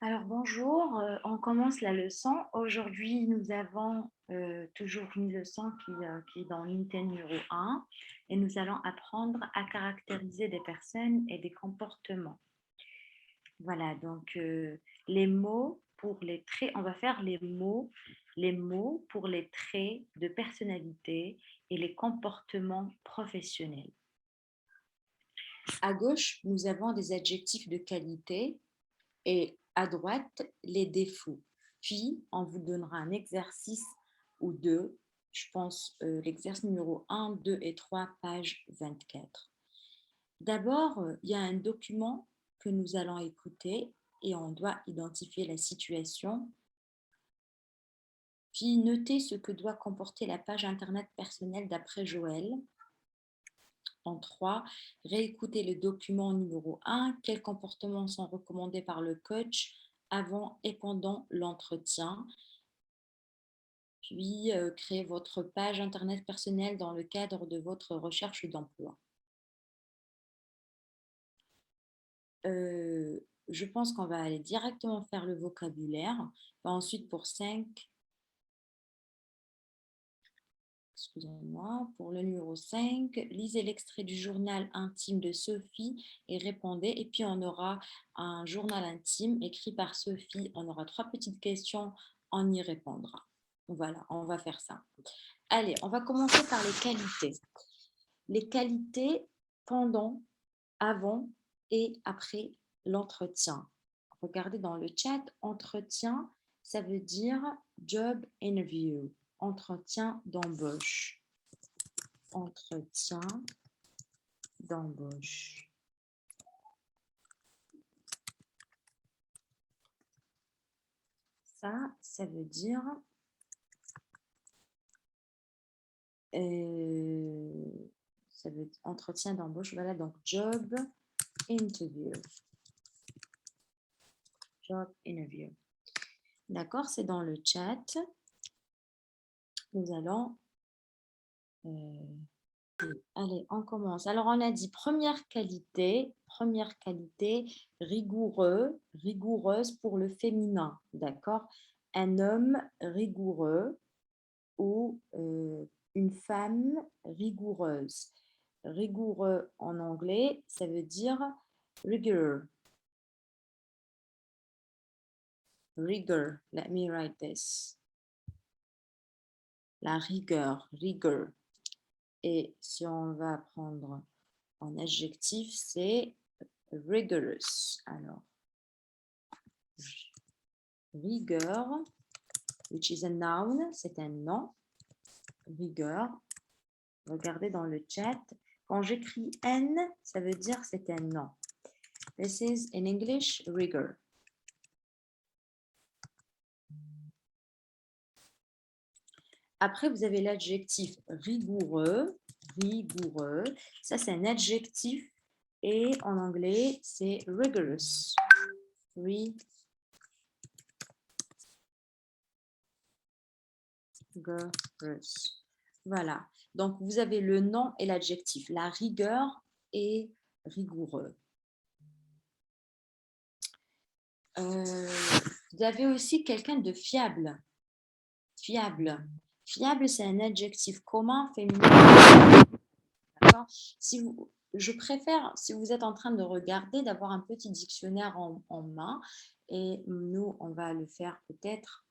Alors bonjour, on commence la leçon. Aujourd'hui, nous avons toujours une leçon qui est dans l'unité numéro 1 et nous allons apprendre à caractériser des personnes et des comportements. Voilà, donc les mots pour les traits, on va faire les mots pour les traits de personnalité et les comportements professionnels. À gauche, nous avons des adjectifs de qualité et à droite, les défauts. Puis, on vous donnera un exercice ou deux. Je pense l'exercice numéro 1, 2 et 3, page 24. D'abord, il y a un document que nous allons écouter et on doit identifier la situation. Puis, noter ce que doit comporter la page Internet personnelle d'après Joël. En 3, réécouter le document numéro 1. Quels comportements sont recommandés par le coach avant et pendant l'entretien? Puis, créer votre page Internet personnelle dans le cadre de votre recherche d'emploi. Je pense qu'on va aller directement faire le vocabulaire. Ensuite, pour 5, excusez-moi, pour le numéro 5, lisez l'extrait du journal intime de Sophie et répondez. Et puis, on aura un journal intime écrit par Sophie. On aura 3 petites questions, on y répondra. Voilà, on va faire ça. Allez, on va commencer par les qualités. Les qualités pendant, avant et après l'entretien. Regardez dans le chat, entretien, ça veut dire job interview, entretien d'embauche. Entretien d'embauche. Ça veut dire ça veut dire entretien d'embauche. Voilà, donc job interview. Job interview. D'accord, c'est dans le chat. Nous allons allez, on commence. Alors, on a dit première qualité, rigoureux, rigoureuse pour le féminin, d'accord? Un homme rigoureux ou une femme rigoureuse. Rigoureux en anglais, ça veut dire rigor. Rigor, let me write this. La rigueur, rigueur. Et si on va prendre en adjectif, c'est rigorous. Alors, rigueur, which is a noun, c'est un nom. Rigueur. Regardez dans le chat. Quand j'écris N, ça veut dire c'est un nom. This is in English, rigor. Après, vous avez l'adjectif rigoureux. Rigoureux. Ça, c'est un adjectif. Et en anglais, c'est rigorous. Rigorous. Voilà. Donc, vous avez le nom et l'adjectif. La rigueur et rigoureux. Vous avez aussi quelqu'un de fiable. Fiable. Fiable, c'est un adjectif commun féminin. Je préfère, si vous êtes en train de regarder, d'avoir un petit dictionnaire en main. Et nous, on va le faire peut-être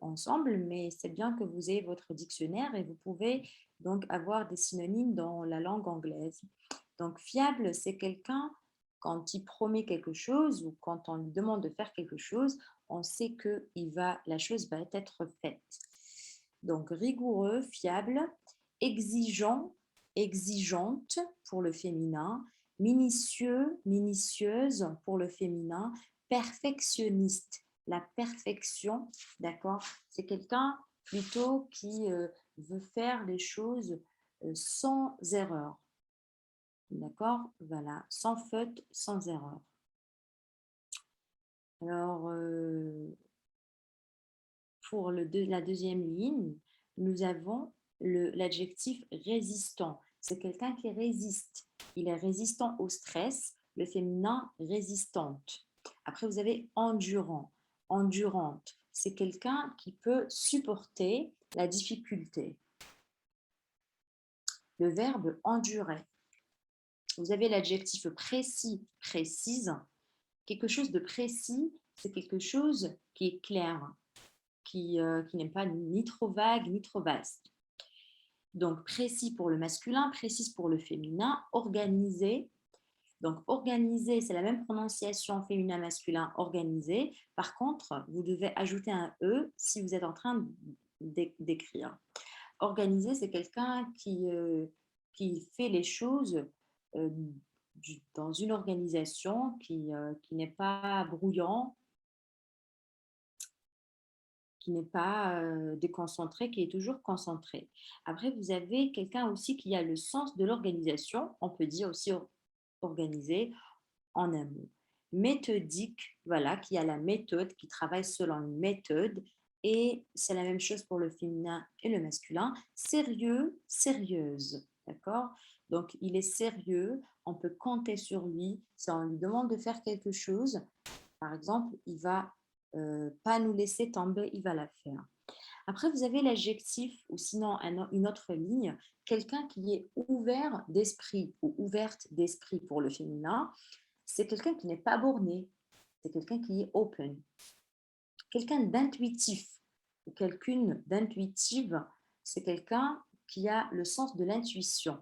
ensemble, mais c'est bien que vous ayez votre dictionnaire et vous pouvez donc avoir des synonymes dans la langue anglaise. Donc, fiable, c'est quelqu'un, quand il promet quelque chose ou quand on lui demande de faire quelque chose, on sait que la chose va être faite. Donc, rigoureux, fiable, exigeant, exigeante pour le féminin, minutieux, minutieuse pour le féminin, perfectionniste. La perfection, d'accord, c'est quelqu'un plutôt qui veut faire les choses sans erreur. D'accord, voilà, sans faute, sans erreur. Alors, pour la deuxième ligne, nous avons l'adjectif résistant. C'est quelqu'un qui résiste. Il est résistant au stress, le féminin résistante. Après, vous avez endurant, endurante. C'est quelqu'un qui peut supporter la difficulté. Le verbe endurer. Vous avez l'adjectif précis, précise. Quelque chose de précis, c'est quelque chose qui est clair, qui n'est pas ni trop vague, ni trop vaste. Donc, précis pour le masculin, précise pour le féminin, organisé. Donc, organisé, c'est la même prononciation féminin-masculin, organisé. Par contre, vous devez ajouter un E si vous êtes en train d'écrire. Organisé, c'est quelqu'un qui fait les choses euh, dans une organisation qui n'est pas brouillant, qui n'est pas déconcentré, qui est toujours concentré. Après, vous avez quelqu'un aussi qui a le sens de l'organisation. On peut dire aussi organisé en un mot. Méthodique, voilà, qui a la méthode, qui travaille selon une méthode. Et c'est la même chose pour le féminin et le masculin. Sérieux, sérieuse, d'accord? Donc, il est sérieux, on peut compter sur lui. Si on lui demande de faire quelque chose, par exemple, il va pas nous laisser tomber, il va la faire. Après, vous avez l'adjectif ou sinon une autre ligne, quelqu'un qui est ouvert d'esprit ou ouverte d'esprit pour le féminin. C'est quelqu'un qui n'est pas borné, c'est quelqu'un qui est open. Quelqu'un d'intuitif ou quelqu'une d'intuitive, c'est quelqu'un qui a le sens de l'intuition.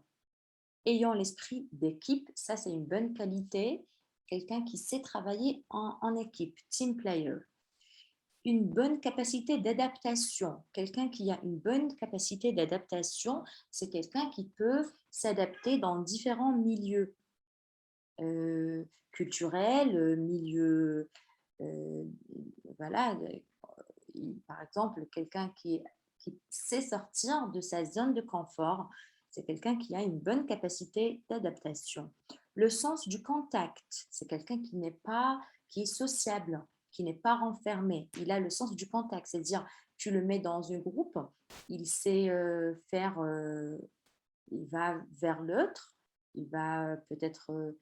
Ayant l'esprit d'équipe, ça c'est une bonne qualité. Quelqu'un qui sait travailler en équipe, team player. Une bonne capacité d'adaptation. Quelqu'un qui a une bonne capacité d'adaptation, c'est quelqu'un qui peut s'adapter dans différents milieux culturels, milieux, euh, voilà, par exemple, quelqu'un qui sait sortir de sa zone de confort, c'est quelqu'un qui a une bonne capacité d'adaptation. Le sens du contact, c'est quelqu'un qui est sociable, qui n'est pas renfermé. Il a le sens du contact, c'est-à-dire tu le mets dans un groupe, il sait il va vers l'autre, il va peut-être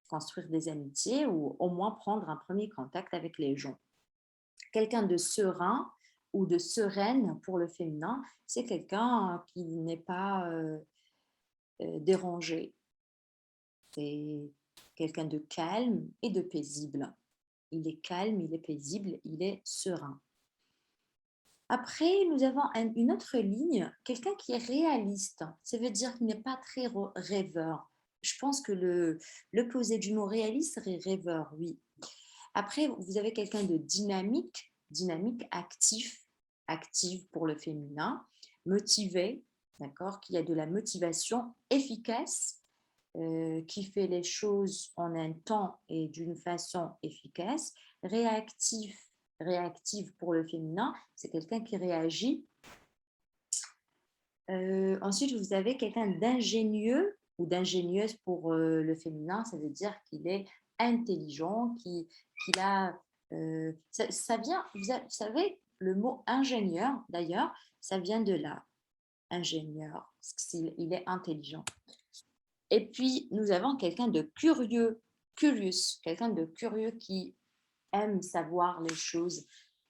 construire des amitiés ou au moins prendre un premier contact avec les gens. Quelqu'un de serein ou de sereine pour le féminin, c'est quelqu'un qui n'est pas dérangé. C'est quelqu'un de calme et de paisible. Il est calme, il est paisible, il est serein. Après, nous avons une autre ligne, quelqu'un qui est réaliste. Ça veut dire qu'il n'est pas très rêveur. Je pense que l'opposé du mot réaliste serait rêveur, oui. Après, vous avez quelqu'un de dynamique, dynamique, actif, active pour le féminin, motivé, d'accord, qui a de la motivation, efficace, qui fait les choses en un temps et d'une façon efficace, réactif, réactive pour le féminin, c'est quelqu'un qui réagit. Ensuite, vous avez quelqu'un d'ingénieux ou d'ingénieuse pour le féminin, ça veut dire qu'il est intelligent, qu'il a... ça vient, vous savez, le mot ingénieur, d'ailleurs, ça vient de là, ingénieur, il est intelligent. Et puis, nous avons quelqu'un de curieux, curious, quelqu'un de curieux qui aime savoir les choses,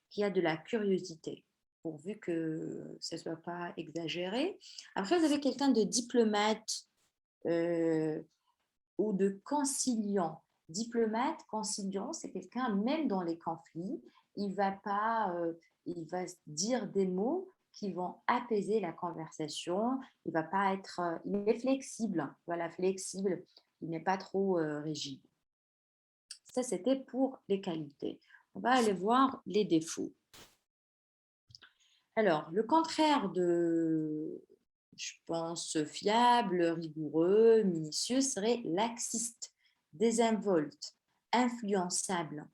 qui a de la curiosité, pourvu que ce ne soit pas exagéré. Après, vous avez quelqu'un de diplomate ou de conciliant. Diplomate, conciliant, c'est quelqu'un, même dans les conflits, il va pas, il va dire des mots qui vont apaiser la conversation. Il va pas être, il est flexible, voilà, flexible. Il n'est pas trop rigide. Ça, c'était pour les qualités. On va aller voir les défauts. Alors, le contraire de, je pense, fiable, rigoureux, minutieux serait laxiste, désinvolte, influençable,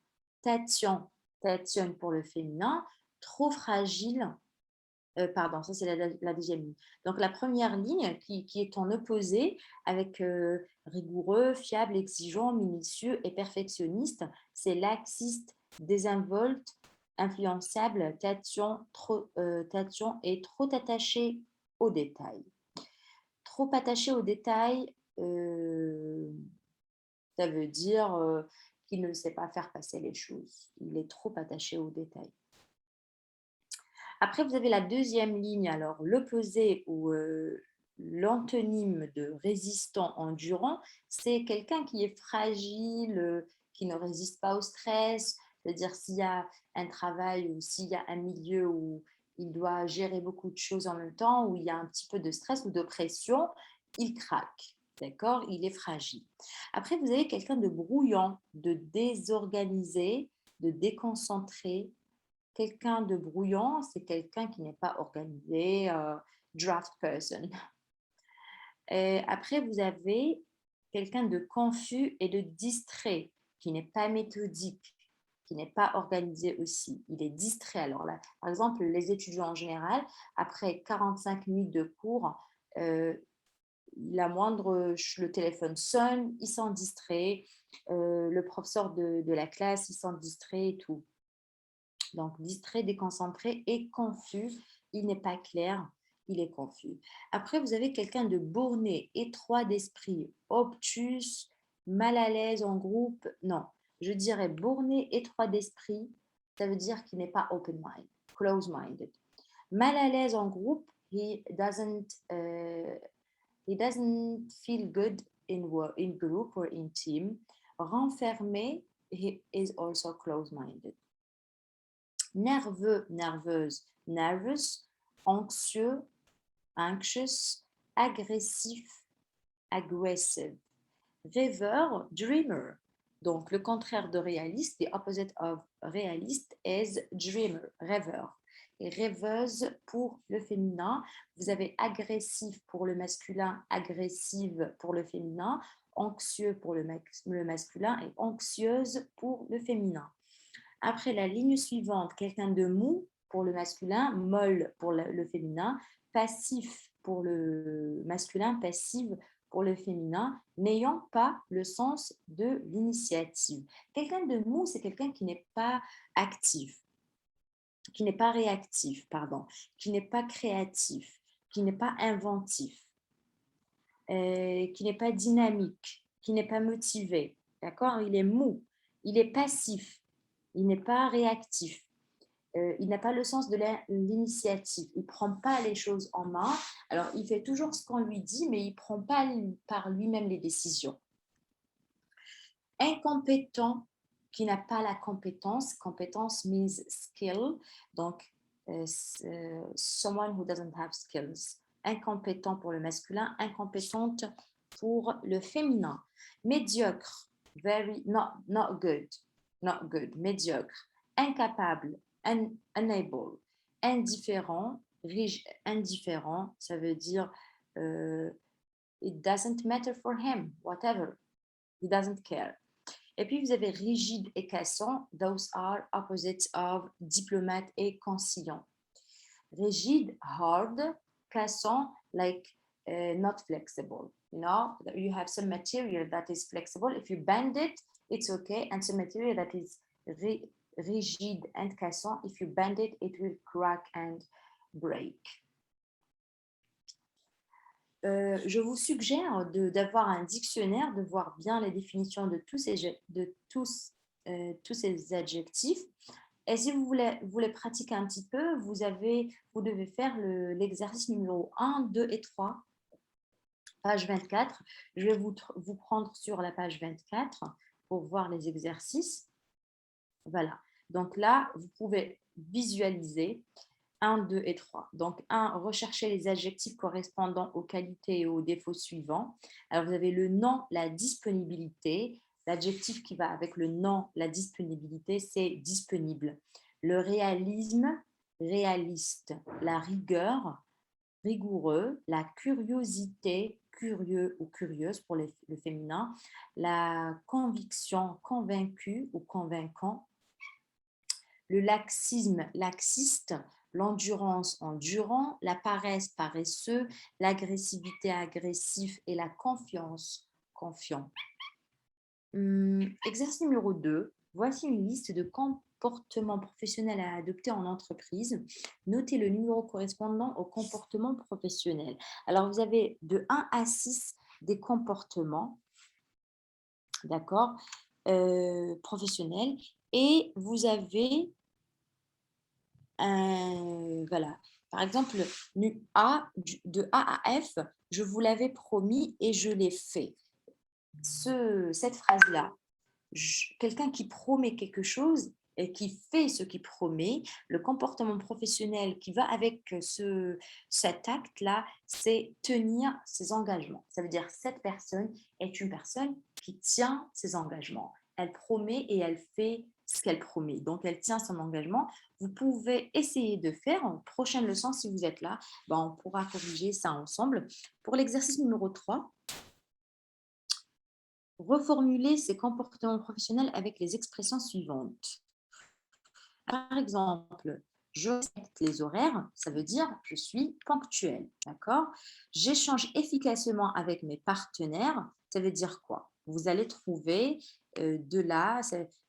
tatillon pour le féminin, trop fragile. Pardon, ça c'est la deuxième ligne. Donc la première ligne qui est en opposé avec rigoureux, fiable, exigeant, minutieux et perfectionniste, c'est laxiste, désinvolte, influençable, tatillon et trop attaché aux détails. Trop attaché aux détails, ça veut dire qu'il ne sait pas faire passer les choses. Il est trop attaché aux détails. Après, vous avez la deuxième ligne, alors l'opposé ou l'antonyme de résistant, endurant, c'est quelqu'un qui est fragile, qui ne résiste pas au stress. C'est-à-dire s'il y a un travail ou s'il y a un milieu où il doit gérer beaucoup de choses en même temps, où il y a un petit peu de stress ou de pression, il craque. D'accord? Il est fragile. Après, vous avez quelqu'un de brouillant, de désorganisé, de déconcentré. Quelqu'un de brouillant, c'est quelqu'un qui n'est pas organisé, draft person. Et après, vous avez quelqu'un de confus et de distrait, qui n'est pas méthodique, qui n'est pas organisé aussi. Il est distrait. Alors là, par exemple, les étudiants en général, après 45 minutes de cours, le téléphone sonne, ils sont distraits, le professeur de la classe, ils sont distraits et tout. Donc, distrait, déconcentré et confus. Il n'est pas clair, il est confus. Après, vous avez quelqu'un de borné, étroit d'esprit, obtus, mal à l'aise en groupe. Non, je dirais borné, étroit d'esprit, ça veut dire qu'il n'est pas open-minded, close-minded. Mal à l'aise en groupe, he doesn't feel good in group or in team. Renfermé, he is also close-minded. Nerveux, nerveuse, nervous, anxieux, anxious, agressif, aggressive. Rêveur, dreamer. Donc, le contraire de réaliste, the opposite of réaliste is dreamer, rêveur. Et rêveuse pour le féminin, vous avez agressif pour le masculin, agressive pour le féminin, anxieux pour le masculin et anxieuse pour le féminin. Après la ligne suivante, quelqu'un de mou pour le masculin, molle pour le féminin, passif pour le masculin, passive pour le féminin, n'ayant pas le sens de l'initiative. Quelqu'un de mou, c'est quelqu'un qui n'est pas actif, qui n'est pas réactif, pardon, qui n'est pas créatif, qui n'est pas inventif, qui n'est pas dynamique, qui n'est pas motivé. D'accord? Il est mou, il est passif, il n'est pas réactif. Il n'a pas le sens de l'initiative. Il ne prend pas les choses en main. Alors, il fait toujours ce qu'on lui dit, mais il ne prend pas par lui-même les décisions. Incompétent, qui n'a pas la compétence. Compétence means skill. Donc, someone who doesn't have skills. Incompétent pour le masculin, incompétente pour le féminin. Médiocre, not good, médiocre. Incapable, unable. Indifférent, indifférent, ça veut dire it doesn't matter for him, whatever. He doesn't care. Et puis, vous avez rigide et cassant. Those are opposites of diplomate et conciliant. Rigide, hard. Cassant, like not flexible. You know, you have some material that is flexible. If you bend it, it's okay. And some material that is rigide and cassant, if you bend it, it will crack and break. Je vous suggère d'avoir un dictionnaire, de voir bien les définitions de tous ces adjectifs. Et si vous voulez pratiquer un petit peu, vous devez faire l'exercice numéro 1, 2 et 3, page 24. Je vais vous prendre sur la page 24 pour voir les exercices. Voilà. Donc là, vous pouvez visualiser 1, 2 et 3. Donc 1, recherchez les adjectifs correspondant aux qualités et aux défauts suivants. Alors vous avez le nom, la disponibilité. L'adjectif qui va avec le nom, la disponibilité, c'est disponible. Le réalisme, réaliste. La rigueur, rigoureux. La curiosité, curieux ou curieuse pour le féminin. La conviction, convaincu ou convaincant. Le laxisme, laxiste. L'endurance, endurant. La paresse, paresseux. L'agressivité, agressif. Et la confiance, confiant. Exercice numéro 2. Voici une liste de comportements professionnels à adopter en entreprise. Notez le numéro correspondant au comportement professionnel. Alors, vous avez de 1 à 6 des comportements. D'accord? professionnel et vous avez voilà. Par exemple, de A à F, je vous l'avais promis et je l'ai fait. Cette phrase-là, quelqu'un qui promet quelque chose et qui fait ce qu'il promet, le comportement professionnel qui va avec cet acte-là, c'est tenir ses engagements. Ça veut dire cette personne est une personne qui tient ses engagements. Elle promet et elle fait ce qu'elle promet. Donc, elle tient son engagement. Vous pouvez essayer de faire en prochaine leçon, si vous êtes là, on pourra corriger ça ensemble. Pour l'exercice numéro 3, reformuler ses comportements professionnels avec les expressions suivantes. Par exemple, je respecte les horaires, ça veut dire je suis ponctuel, d'accord? J'échange efficacement avec mes partenaires, ça veut dire quoi? Vous allez trouver de là,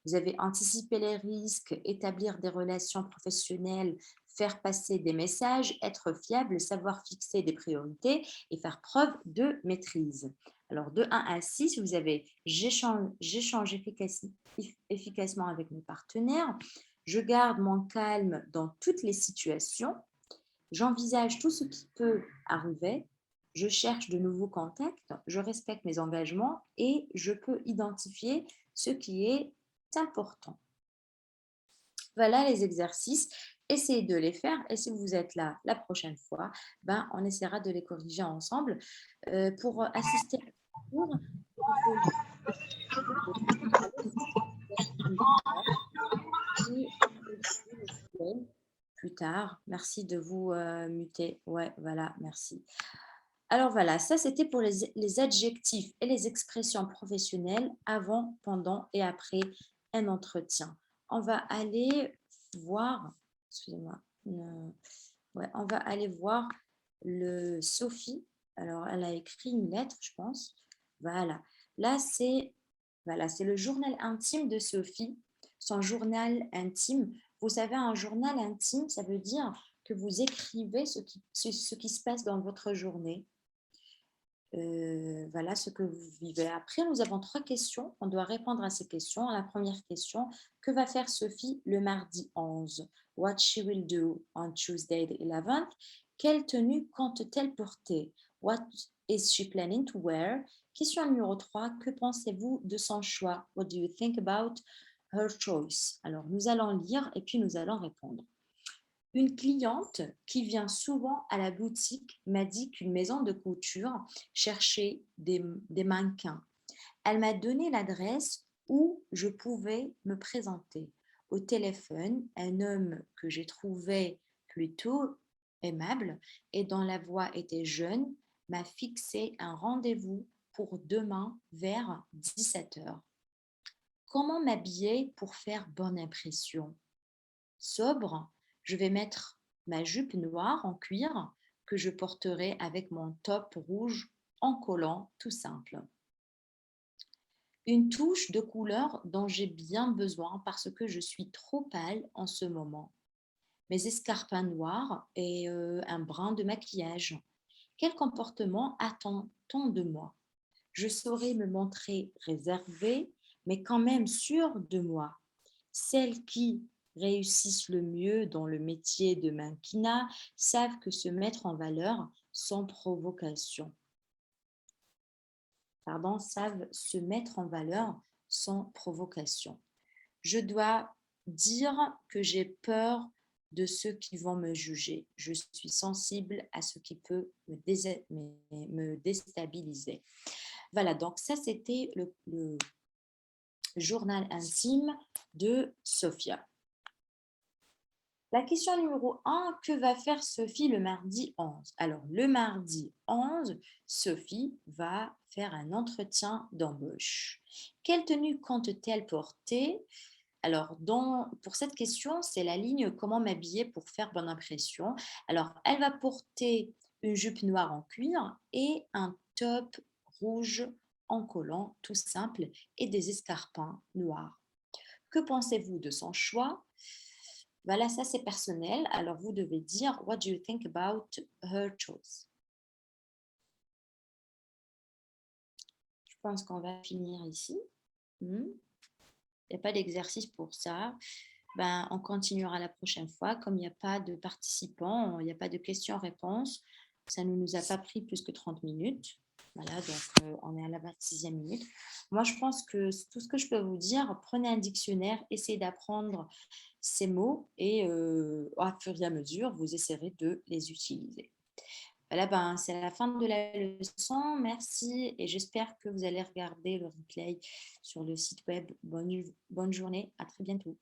vous avez anticipé les risques, établir des relations professionnelles, faire passer des messages, être fiable, savoir fixer des priorités et faire preuve de maîtrise. Alors, de 1 à 6, vous avez j'échange efficacement avec mes partenaires, je garde mon calme dans toutes les situations, j'envisage tout ce qui peut arriver, je cherche de nouveaux contacts, je respecte mes engagements et je peux identifier ce qui est important. Voilà les exercices. Essayez de les faire et si vous êtes là la prochaine fois, on essaiera de les corriger ensemble. Pour assister à cours, plus tard. Merci de vous muter. Ouais, voilà, merci. Alors voilà, ça c'était pour les adjectifs et les expressions professionnelles avant, pendant et après un entretien. On va aller voir, excusez-moi, ouais, on va aller voir Sophie. Alors, elle a écrit une lettre, je pense. Voilà. Là, c'est le journal intime de Sophie. Son journal intime. Vous savez, un journal intime, ça veut dire que vous écrivez ce qui se passe dans votre journée. Voilà ce que vous vivez. Après, nous avons 3 questions. On doit répondre à ces questions. La première question, que va faire Sophie le mardi 11? What she will do on Tuesday the 11th? Quelle tenue compte-t-elle porter? What is she planning to wear? Question numéro 3, que pensez-vous de son choix? What do you think about her choice? Alors, nous allons lire et puis nous allons répondre. Une cliente qui vient souvent à la boutique m'a dit qu'une maison de couture cherchait des mannequins. Elle m'a donné l'adresse où je pouvais me présenter. Au téléphone, un homme que j'ai trouvé plutôt aimable et dont la voix était jeune m'a fixé un rendez-vous pour demain vers 17h. Comment m'habiller pour faire bonne impression? Sobre, je vais mettre ma jupe noire en cuir que je porterai avec mon top rouge en collant tout simple. Une touche de couleur dont j'ai bien besoin parce que je suis trop pâle en ce moment. Mes escarpins noirs et un brin de maquillage. Quel comportement attend-on de moi? Je saurais me montrer réservée, mais quand même sûre de moi. Celle qui réussissent le mieux dans le métier de mannequinat savent que se mettre en valeur sans provocation. Savent se mettre en valeur sans provocation. Je dois dire que j'ai peur de ceux qui vont me juger. Je suis sensible à ce qui peut me déstabiliser. Voilà, donc ça c'était le journal intime de Sophia. La question numéro 1, que va faire Sophie le mardi 11? Alors, le mardi 11, Sophie va faire un entretien d'embauche. Quelle tenue compte-t-elle porter? Alors, pour cette question, c'est la ligne comment m'habiller pour faire bonne impression. Alors, elle va porter une jupe noire en cuir et un top rouge en collant, tout simple, et des escarpins noirs. Que pensez-vous de son choix? Voilà, ça c'est personnel. Alors, vous devez dire what do you think about her choice? Je pense qu'on va finir ici. Il n'y a pas d'exercice pour ça. Ben, on continuera la prochaine fois. Comme il n'y a pas de participants, il n'y a pas de questions-réponses, ça ne nous a pas pris plus que 30 minutes. Voilà, donc on est à la 26e minute. Moi, je pense que tout ce que je peux vous dire, prenez un dictionnaire, essayez d'apprendre ces mots et au fur et à mesure, vous essaierez de les utiliser. Voilà, ben, c'est la fin de la leçon. Merci et j'espère que vous allez regarder le replay sur le site web. Bonne journée, à très bientôt.